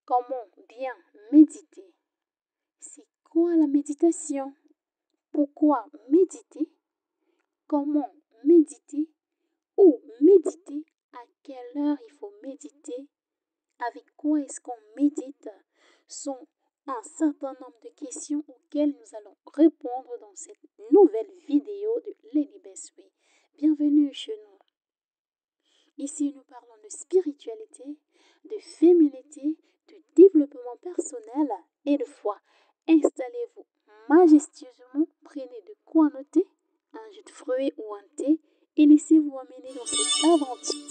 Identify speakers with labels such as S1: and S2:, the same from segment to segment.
S1: Comment bien méditer? C'est quoi la méditation? Pourquoi méditer? Comment méditer? Où méditer? À quelle heure il faut méditer? Avec quoi est-ce qu'on médite? Sont un certain nombre de questions auxquelles nous allons répondre dans cette nouvelle vidéo de Lady Best Way. Bienvenue chez nous. Ici, nous parlons de spiritualité, de féminité, de développement personnel et de foi. Installez-vous majestueusement, prenez de quoi noter, un jus de fruits ou un thé et laissez-vous emmener dans cette aventure.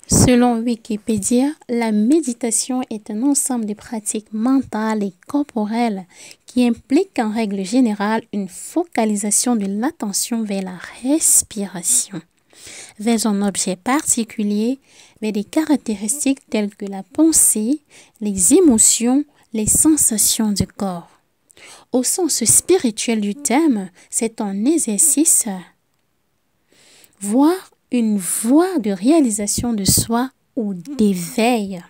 S1: Selon Wikipédia, la méditation est un ensemble de pratiques mentales et corporelles qui impliquent en règle générale une focalisation de l'attention vers la respiration, vers un objet particulier, vers des caractéristiques telles que la pensée, les émotions, les sensations du corps. Au sens spirituel du terme, c'est un exercice, voire une voie de réalisation de soi ou d'éveil.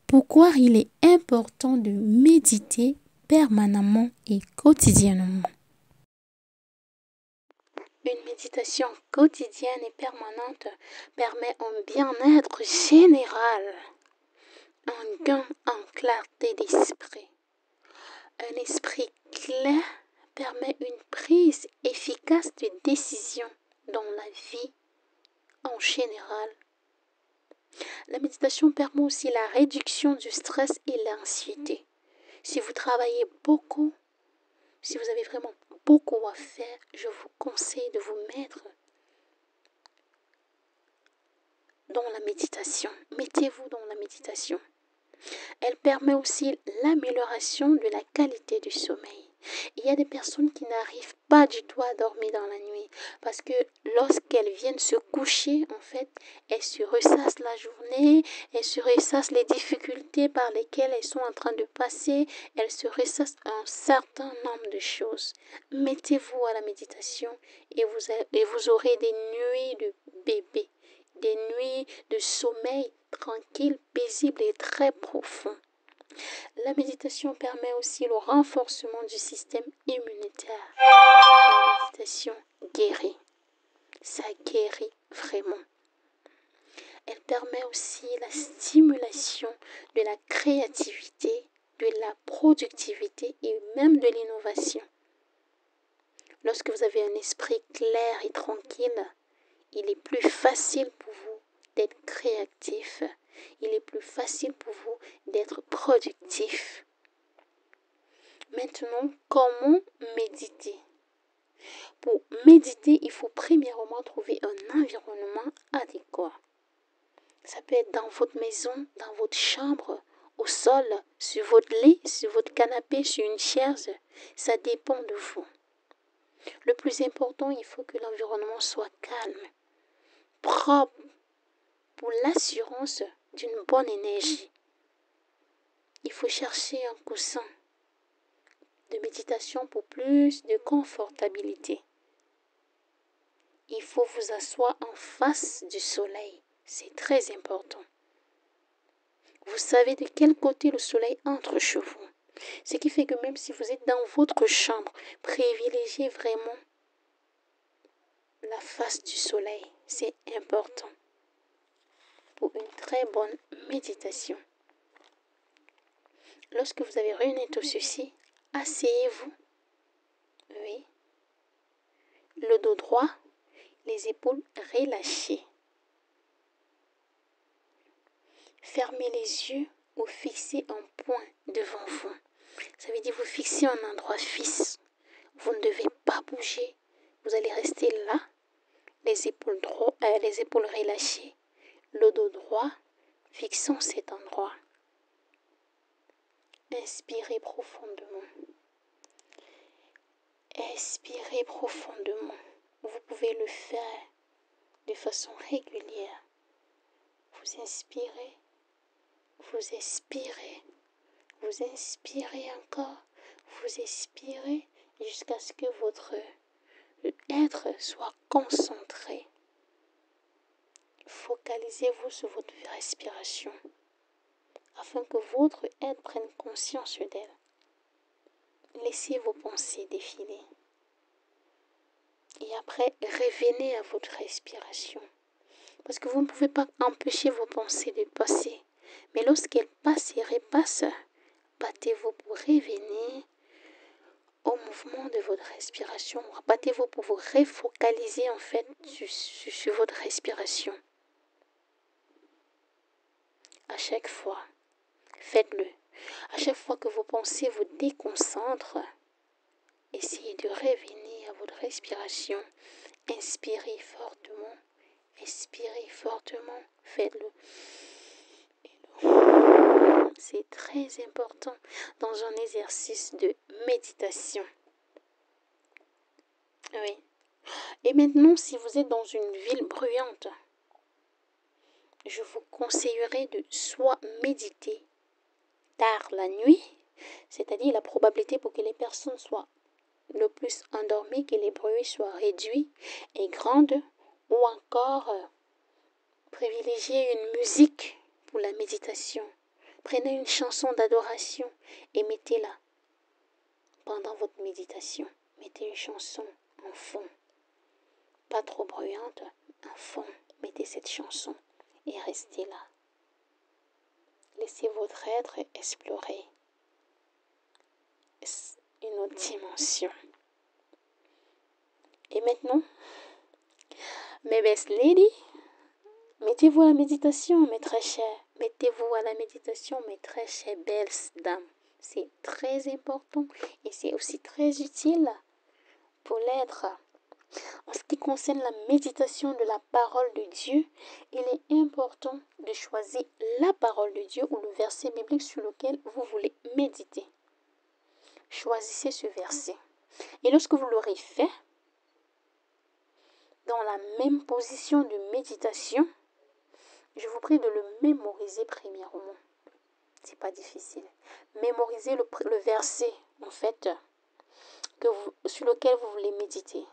S1: Pourquoi il est important de méditer permanemment et quotidiennement? Une méditation quotidienne et permanente permet un bien-être général, un gain en clarté d'esprit. Un esprit clair permet une prise efficace de décision dans la vie en général. La méditation permet aussi la réduction du stress et l'anxiété. Si vous travaillez beaucoup, si vous avez vraiment beaucoup à faire, je vous conseille de vous mettre dans la méditation. Mettez-vous dans la méditation. Elle permet aussi l'amélioration de la qualité du sommeil. Il y a des personnes qui n'arrivent pas du tout à dormir dans la nuit parce que lorsqu'elles viennent se coucher, en fait, elles se ressassent la journée, elles se ressassent les difficultés par lesquelles elles sont en train de passer, elles se ressassent un certain nombre de choses. Mettez-vous à la méditation et vous aurez des nuits de bébé, des nuits de sommeil tranquille, paisible et très profond. La méditation permet aussi le renforcement du système immunitaire. La méditation guérit. Ça guérit vraiment. Elle permet aussi la stimulation de la créativité, de la productivité et même de l'innovation. Lorsque vous avez un esprit clair et tranquille, il est plus facile pour vous d'être créatif. Il est plus facile pour vous d'être productif. Maintenant, comment méditer? Pour méditer, il faut premièrement trouver un environnement adéquat. Ça peut être dans votre maison, dans votre chambre, au sol, sur votre lit, sur votre canapé, sur une chaise. Ça dépend de vous. Le plus important, il faut que l'environnement soit calme, propre, pour l'assurance d'une bonne énergie. Il faut chercher un coussin de méditation pour plus de confortabilité. Il faut vous asseoir en face du soleil. C'est très important. Vous savez de quel côté le soleil entre chez vous. Ce qui fait que même si vous êtes dans votre chambre, privilégiez vraiment la face du soleil. C'est important pour une très bonne méditation. Lorsque vous avez réuni tout ceci, asseyez-vous. Oui. Le dos droit, les épaules relâchées. Fermez les yeux ou fixez un point devant vous. Ça veut dire vous fixez un endroit fixe. Vous ne devez pas bouger. Vous allez rester là, les épaules relâchées, le dos droit, fixons cet endroit. Inspirez profondément. Expirez profondément. Vous pouvez le faire de façon régulière. Vous inspirez, vous expirez, vous inspirez encore, vous expirez jusqu'à ce que votre être soit concentré. Focalisez-vous sur votre respiration afin que votre être prenne conscience d'elle. Laissez vos pensées défiler. Et après, revenez à votre respiration. Parce que vous ne pouvez pas empêcher vos pensées de passer. Mais lorsqu'elles passent et repassent, battez-vous pour revenir au mouvement de votre respiration. Battez-vous pour vous refocaliser en fait sur votre respiration. À chaque fois, faites-le. À chaque fois que vos pensées vous déconcentrent, essayez de revenir à votre respiration. Inspirez fortement. Expirez fortement. Faites-le. C'est très important dans un exercice de méditation. Oui. Et maintenant, si vous êtes dans une ville bruyante, je vous conseillerais de soit méditer tard la nuit, c'est-à-dire la probabilité pour que les personnes soient le plus endormies, que les bruits soient réduits et grandes, ou encore privilégier une musique pour la méditation. Prenez une chanson d'adoration et mettez-la pendant votre méditation. Mettez une chanson en fond, pas trop bruyante, en fond. Mettez cette chanson et restez là. Laissez votre être explorer une autre dimension. Et maintenant, mes best ladies, mettez-vous à la méditation, mes très chères. Mettez-vous à la méditation, mes très chères belles dames. C'est très important et c'est aussi très utile pour l'être. En ce qui concerne la méditation de la parole de Dieu, il est important de choisir la parole de Dieu ou le verset biblique sur lequel vous voulez méditer. Choisissez ce verset. Et lorsque vous l'aurez fait, dans la même position de méditation, je vous prie de le mémoriser premièrement. C'est pas difficile. Mémorisez le verset, en fait, sur lequel vous voulez méditer.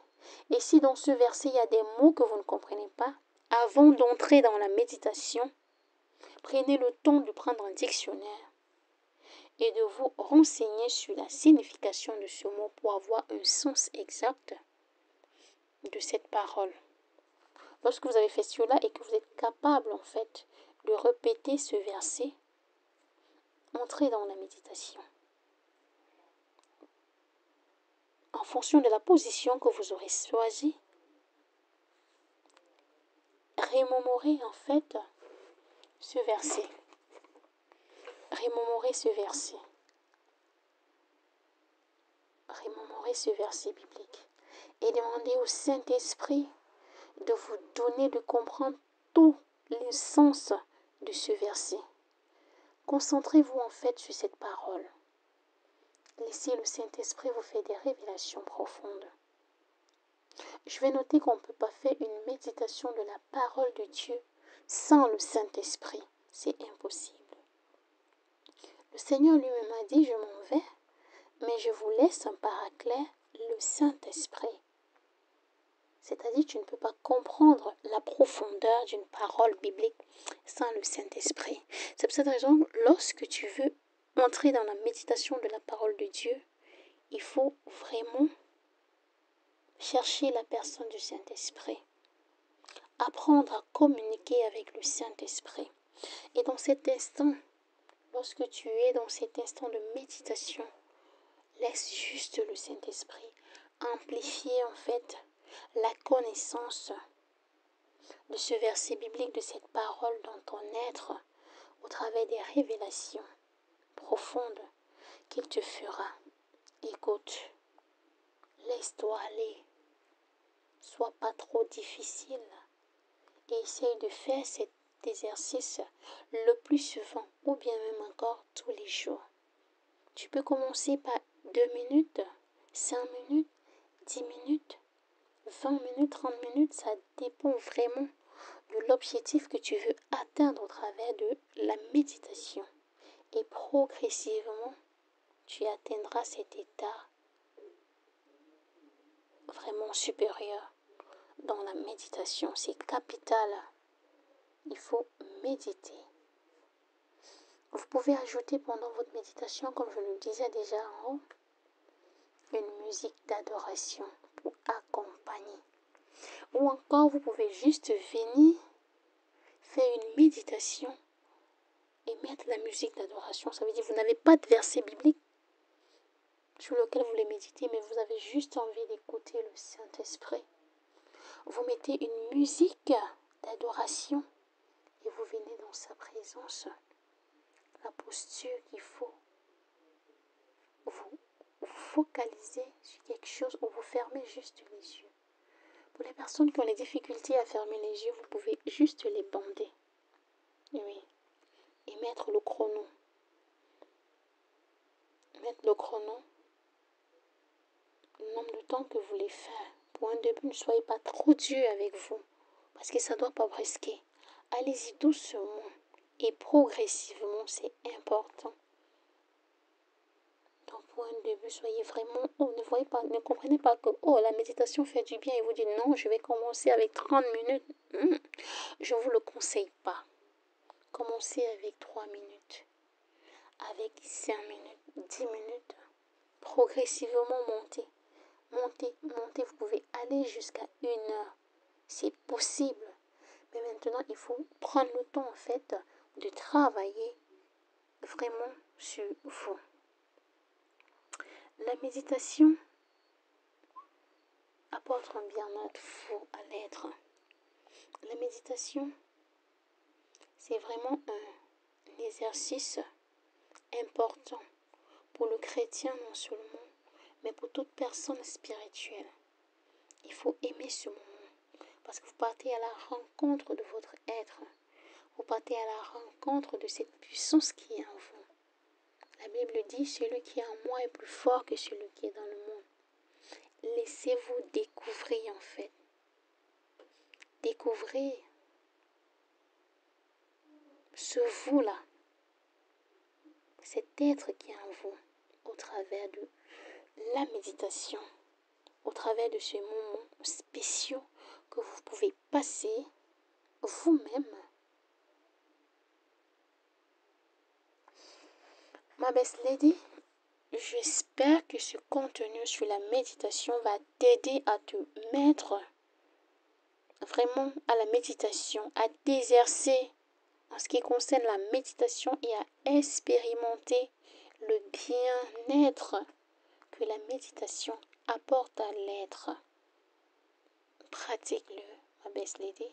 S1: Et si dans ce verset, il y a des mots que vous ne comprenez pas, avant d'entrer dans la méditation, prenez le temps de prendre un dictionnaire et de vous renseigner sur la signification de ce mot pour avoir un sens exact de cette parole. Lorsque vous avez fait cela et que vous êtes capable, en fait, de répéter ce verset, entrez dans la méditation. En fonction de la position que vous aurez choisie, remémorez en fait ce verset. Remémorez ce verset. Remémorez ce verset biblique. Et demandez au Saint-Esprit de vous donner de comprendre tout le sens de ce verset. Concentrez-vous en fait sur cette parole. Laissez le Saint-Esprit vous faire des révélations profondes. Je vais noter qu'on ne peut pas faire une méditation de la parole de Dieu sans le Saint-Esprit. C'est impossible. Le Seigneur lui-même a dit, je m'en vais, mais je vous laisse un paraclet, le Saint-Esprit. C'est-à-dire, tu ne peux pas comprendre la profondeur d'une parole biblique sans le Saint-Esprit. C'est pour cette raison, lorsque tu veux entrer dans la méditation de la parole de Dieu, il faut vraiment chercher la personne du Saint-Esprit. Apprendre à communiquer avec le Saint-Esprit. Et dans cet instant, lorsque tu es dans cet instant de méditation, laisse juste le Saint-Esprit amplifier en fait la connaissance de ce verset biblique, de cette parole dans ton être, au travers des révélations profondes qu'il te fera. Écoute, laisse-toi aller, sois pas trop difficile et essaye de faire cet exercice le plus souvent ou bien même encore tous les jours. Tu peux commencer par 2 minutes, 5 minutes, 10 minutes, 20 minutes, 30 minutes, ça dépend vraiment de l'objectif que tu veux atteindre au travers de la méditation. Et progressivement, tu atteindras cet état vraiment supérieur dans la méditation. C'est capital il faut méditer. Vous pouvez ajouter pendant votre méditation, comme je le disais déjà en haut, une musique d'adoration pour accompagner. Ou encore, vous pouvez juste venir faire une méditation et mettre la musique d'adoration. Ça veut dire que vous n'avez pas de verset biblique sur lequel vous voulez méditer, mais vous avez juste envie d'écouter le Saint-Esprit. Vous mettez une musique d'adoration et vous venez dans sa présence. La posture qu'il faut. Vous focalisez sur quelque chose ou vous fermez juste les yeux. Pour les personnes qui ont les difficultés à fermer les yeux, vous pouvez juste les bander. Oui. Et mettre le chrono. Mettre le chrono. Le nombre de temps que vous voulez faire. Pour un début, ne soyez pas trop dur avec vous. Parce que ça ne doit pas brusquer. Allez-y doucement. Et progressivement, c'est important. Donc pour un début, soyez vraiment, ne comprenez pas que, la méditation fait du bien et vous dites, non, je vais commencer avec 30 minutes. Je ne vous le conseille pas. Commencez avec 3 minutes, avec 5 minutes, 10 minutes. Progressivement montez. Montez. Vous pouvez aller jusqu'à 1 heure. C'est possible. Mais maintenant, il faut prendre le temps, en fait, de travailler vraiment sur vous. La méditation apporte un bien-être fou à l'être. La méditation, c'est vraiment un exercice important pour le chrétien non seulement, mais pour toute personne spirituelle. Il faut aimer ce moment parce que vous partez à la rencontre de votre être. Vous partez à la rencontre de cette puissance qui est en vous. La Bible dit, celui qui est en moi est plus fort que celui qui est dans le monde. Laissez-vous découvrir en fait. Découvrez ce vous-là, cet être qui est en vous, au travers de la méditation, au travers de ces moments spéciaux que vous pouvez passer vous-même. Ma best lady, j'espère que ce contenu sur la méditation va t'aider à te mettre vraiment à la méditation, à t'exercer en ce qui concerne la méditation et à expérimenter le bien-être que la méditation apporte à l'être. Pratique-le, ma best lady.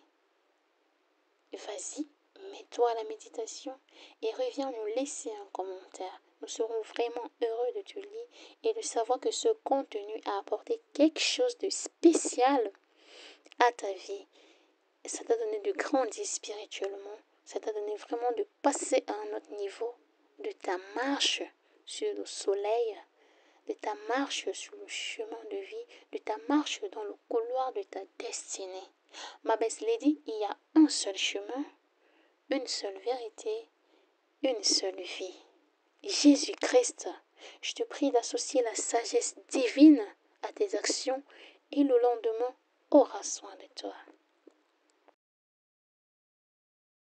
S1: Vas-y, mets-toi à la méditation et reviens nous laisser un commentaire. Nous serons vraiment heureux de te lire et de savoir que ce contenu a apporté quelque chose de spécial à ta vie. Ça t'a donné de grandir spirituellement. Ça t'a donné vraiment de passer à un autre niveau de ta marche sur le soleil, de ta marche sur le chemin de vie, de ta marche dans le couloir de ta destinée. Ma best lady, il y a un seul chemin, une seule vérité, une seule vie. Jésus-Christ, je te prie d'associer la sagesse divine à tes actions et le lendemain aura soin de toi.